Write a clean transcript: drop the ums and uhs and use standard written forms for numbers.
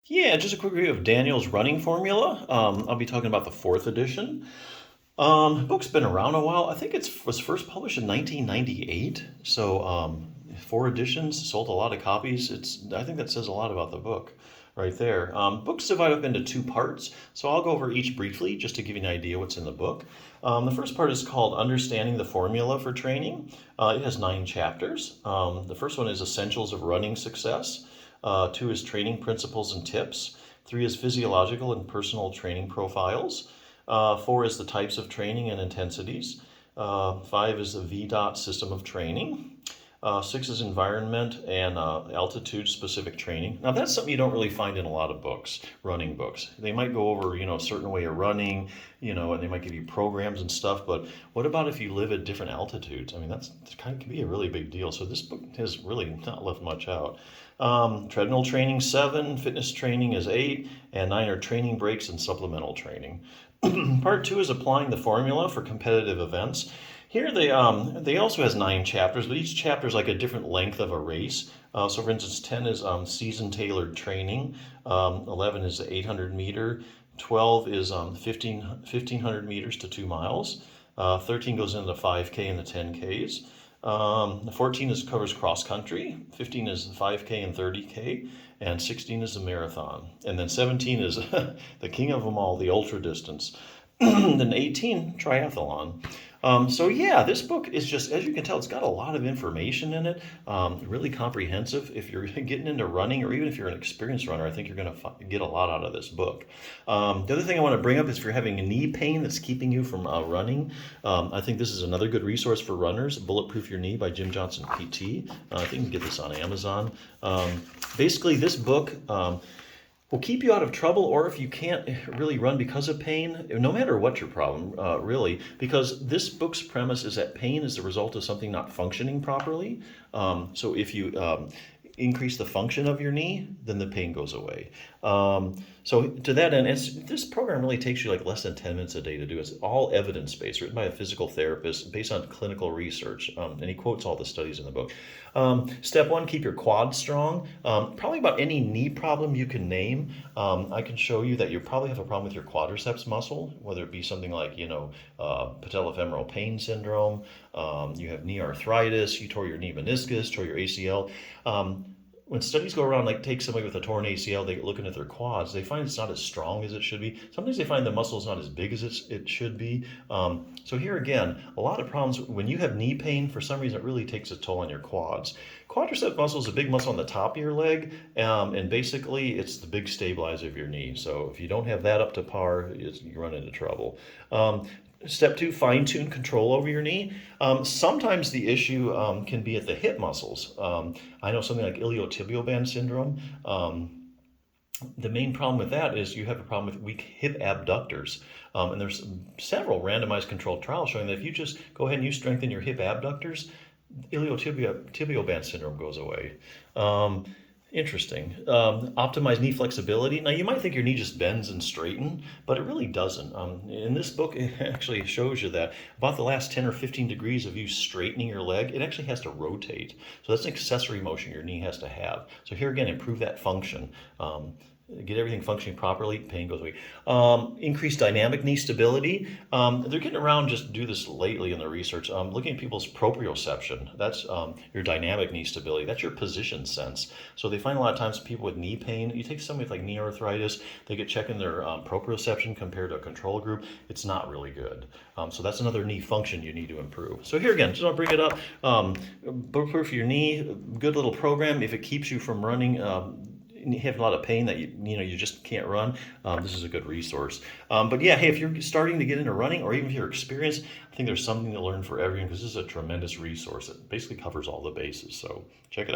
Yeah, just a quick review of Daniel's running formula. I'll be talking about the fourth edition. Book's been around a while. I think it was first published in 1998. So four editions, sold a lot of copies. I think that says a lot about the book right there. Book's divided up into two parts. So I'll go over each briefly just to give you an idea what's in the book. The first part is called Understanding the Formula for Training. It has 9 chapters. The first one is Essentials of Running Success. 2 is Training Principles and Tips. 3 is Physiological and Personal Training Profiles. 4 is the types of training and intensities. 5 is the VDOT system of training. 6 is environment and altitude specific training. Now that's something you don't really find in a lot of books, running books. They might go over, a certain way of running, and they might give you programs and stuff, but what about if you live at different altitudes? I mean, that kind of can be a really big deal. So this book has really not left much out. Treadmill training 7, fitness training is 8, and 9 are training breaks and supplemental training. Part 2 is applying the formula for competitive events. Here they also has 9 chapters, but each chapter is like a different length of a race. So for instance, 10 is season tailored training. 11 is the 800 meter. 12 is 1500 meters to 2 miles. 13 goes into the 5K and the 10Ks. 14 covers cross country. 15 is 5K and 30K. And 16 is a marathon. And then 17 is the king of them all, the ultra distance. Then 18, triathlon. So yeah, this book is just, as you can tell, it's got a lot of information in it, really comprehensive. If you're getting into running, or even if you're an experienced runner, I think you're going to get a lot out of this book. The other thing I want to bring up is if you're having a knee pain that's keeping you from running, I think this is another good resource for runners, Bulletproof Your Knee by Jim Johnson PT. I think you can get this on Amazon. Basically, this book will keep you out of trouble, or if you can't really run because of pain, no matter what your problem, really, because this book's premise is that pain is the result of something not functioning properly. So if you increase the function of your knee, then the pain goes away. So to that end, this program really takes you like less than 10 minutes a day to do. It's all evidence-based, written by a physical therapist, based on clinical research, and he quotes all the studies in the book. Step 1, keep your quads strong. Probably about any knee problem you can name, I can show you that you probably have a problem with your quadriceps muscle, whether it be something like, patellofemoral pain syndrome, you have knee arthritis, you tore your knee meniscus, tore your ACL. When studies go around, like take somebody with a torn ACL, they looking at their quads, they find it's not as strong as it should be. Sometimes they find the muscle is not as big as it should be. So here again, a lot of problems, when you have knee pain, for some reason it really takes a toll on your quads. Quadricep muscle is a big muscle on the top of your leg, and basically it's the big stabilizer of your knee. So if you don't have that up to par, you run into trouble. Step 2, fine-tune control over your knee. Sometimes the issue can be at the hip muscles. I know something like iliotibial band syndrome. The main problem with that is you have a problem with weak hip abductors. And there's several randomized controlled trials showing that if you just go ahead and you strengthen your hip abductors, iliotibial band syndrome goes away. Interesting. Optimize knee flexibility. Now, you might think your knee just bends and straightens, but it really doesn't. In this book, it actually shows you that about the last 10 or 15 degrees of you straightening your leg, it actually has to rotate. So that's an accessory motion your knee has to have. So here again, improve that function. Get everything functioning properly, pain goes away. Increase dynamic knee stability. They're getting around just do this lately in the research. Looking at people's proprioception. That's your dynamic knee stability. That's your position sense. So they find a lot of times people with knee pain, you take somebody with like knee arthritis, they get checking their proprioception compared to a control group. It's not really good. So that's another knee function you need to improve. So here again, just want to bring it up. Bulletproof Your Knee, good little program. If it keeps you from running, you have a lot of pain that you just can't run, this is a good resource. But yeah, hey, if you're starting to get into running, or even if you're experienced, I think there's something to learn for everyone, because this is a tremendous resource. It basically covers all the bases. So check it out.